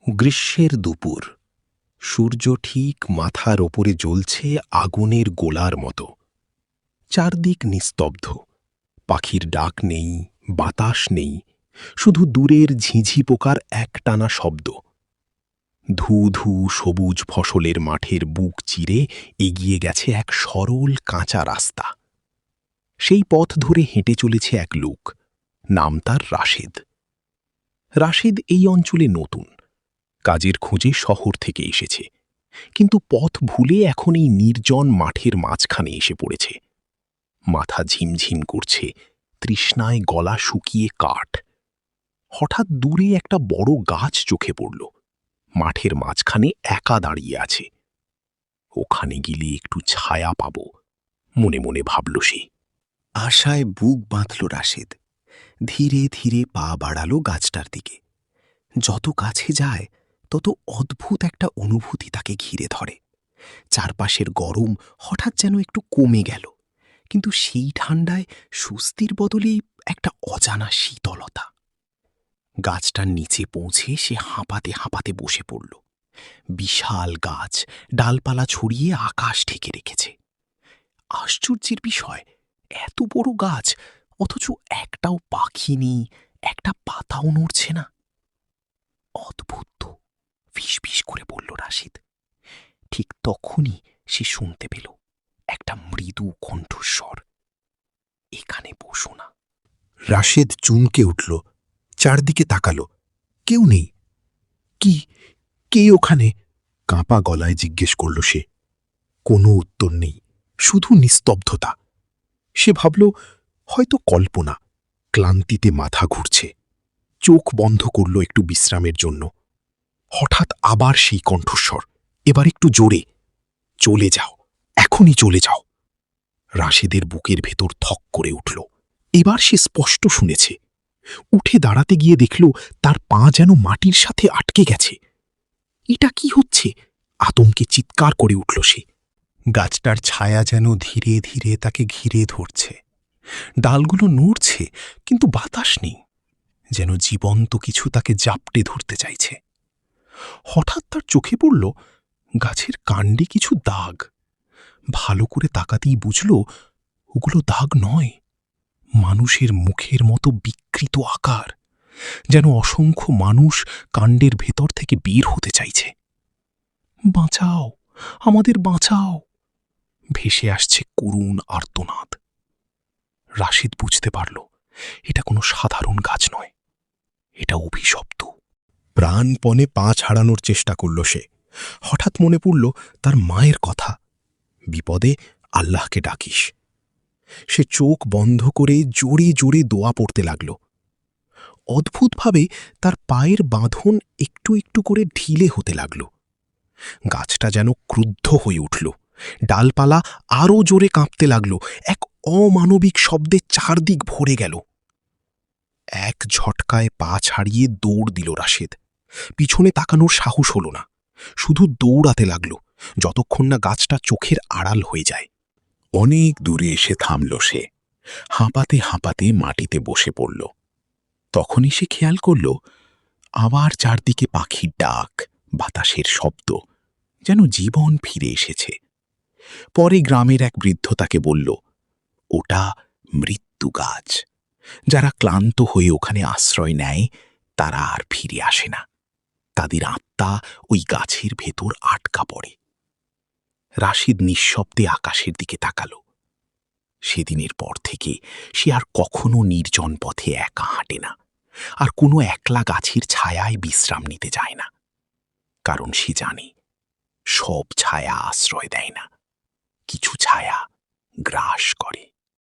গ্রীষ্মের দুপুর, সূর্য ঠিক মাথার ওপরে জ্বলছে আগুনের গোলার মতো। চারদিক নিস্তব্ধ, পাখির ডাক নেই, বাতাস নেই, শুধু দূরের ঝিঝি পোকার একটানা শব্দ। ধু ধু সবুজ ফসলের মাঠের বুক চিরে এগিয়ে গেছে এক সরল কাঁচা রাস্তা। সেই পথ ধরে হেঁটে চলেছে এক লোক, নাম তার রাশেদ। রাশেদ এই অঞ্চলে নতুন, কাজের খোঁজে শহর থেকে এসেছে, কিন্তু পথ ভুলে এখন এই নির্জন মাঠের মাঝখানে এসে পড়েছে। মাথা ঝিমঝিম করছে, তৃষ্ণায় গলা শুকিয়ে কাঠ। হঠাৎ দূরে একটা বড় গাছ চোখে পড়ল, মাঠের মাঝখানে একা দাঁড়িয়ে আছে। ওখানে গেলে একটু ছায়া পাব, মনে মনে ভাবল সে। আশায় বুক বাঁধল রাশেদ। ধীরে ধীরে পা বাড়াল গাছটার দিকে। যত কাছে যায় তত অদ্ভুত একটা অনুভূতি তাকে ঘিরে ধরে। চারপাশের গরম হঠাৎ যেন একটু কমে গেল, কিন্তু সেই ঠান্ডায় স্বস্তির বদলে একটা অজানা শীতলতা। গাছটার নিচে পৌঁছে সে হাঁপাতে হাঁপাতে বসে পড়ল। বিশাল গাছ, ডালপালা ছড়িয়ে আকাশ ঢেকে রেখেছে। আশ্চর্যের বিষয়, এত বড় গাছ, অথচ একটাও পাখি নেই, একটা পাতাও নড়ছে না। অদ্ভুত তো, ফিসফিস করে বলল রাশেদ। ঠিক তখনই সে শুনতে পেল একটা মৃদু কণ্ঠস্বর, এখানে বসো না। রাশেদ চমকে উঠল, চারদিকে তাকালো, কেউ নেই। কি, কে ওখানে? কাঁপা গলায় জিজ্ঞেস করল সে। কোনো উত্তর নেই, শুধু নিস্তব্ধতা। সে ভাবল, হয়তো কল্পনা। ক্লান্তিতে মাথা ঘুরছে, চোখ বন্ধ করল একটু বিশ্রামের জন্য। হঠাৎ আবার সেই কণ্ঠস্বর, এবার একটু জোরে, চলে যাও, এখনই চলে যাও। রাশেদের বুকের ভেতর থক করে উঠল। এবার সে স্পষ্ট শুনেছে। উঠে দাঁড়াতে গিয়ে দেখল তার পা যেন মাটির সাথে আটকে গেছে। এটা কি হচ্ছে? আতঙ্কে চিৎকার করে উঠল সে। গাছটার ছায়া যেন ধীরে ধীরে তাকে ঘিরে ধরছে। ডালগুলো নড়ছে, কিন্তু বাতাস নেই, যেন জীবন্ত কিছু তাকে জাপটে ধরতে চাইছে। হঠাৎ তার চোখে পড়ল গাছের কাণ্ডে কিছু দাগ। ভালো করে তাকাতেই বুঝল, ওগুলো দাগ নয়, মানুষের মুখের মতো বিকৃত আকার, যেন অসংখ্য মানুষ কাণ্ডের ভেতর থেকে বের হতে চাইছে। বাঁচাও, আমাদের বাঁচাও, ভেসে আসছে করুণ আর্তনাদ। রাশেদ বুঝতে পারল, এটা কোনো সাধারণ গাছ নয়, এটা অভিশপ্ত। প্রাণপণে পা ছাড়ানোর চেষ্টা করল সে। হঠাৎ মনে পড়ল তার মায়ের কথা, বিপদে আল্লাহকে ডাকিস। সে চোখ বন্ধ করে জোরে জোরে দোয়া পড়তে লাগল। অদ্ভুতভাবে তার পায়ের বাঁধন একটু একটু করে ঢিলে হতে লাগল। গাছটা যেন ক্রুদ্ধ হয়ে উঠল, ডালপালা আরও জোরে কাঁপতে লাগল। এক অমানবিক শব্দে চারদিক ভরে গেল। এক ঝটকায় পা ছাড়িয়ে দৌড় দিল রাশেদ। পিছনে তাকানোর সাহস হল না, শুধু দৌড়াতে লাগল, যতক্ষণ না গাছটা চোখের আড়াল হয়ে যায়। অনেক দূরে এসে থামল সে, হাঁপাতে হাঁপাতে মাটিতে বসে পড়ল। তখনই সে খেয়াল করল, আবার চারদিকে পাখির ডাক, বাতাসের শব্দ, যেন জীবন ফিরে এসেছে। পরে গ্রামের এক বৃদ্ধ তাকে বলল, ওটা মৃত্যু গাছ। যারা ক্লান্ত হয়ে ওখানে আশ্রয় নেয় তারা আর ফিরে আসে না, তাদের আত্মা ওই গাছের ভেতর আটকা পড়ে। রাশেদ নিঃশব্দে আকাশের দিকে তাকাল। সেদিনের পর থেকে সে আর কখনো নির্জন পথে একা হাঁটে না, আর কোনো একলা গাছের ছায়ায় বিশ্রাম নিতে যায় না। কারণ সে জানে, সব ছায়া আশ্রয় দেয় না, কিছু ছায়া গ্রাস করে।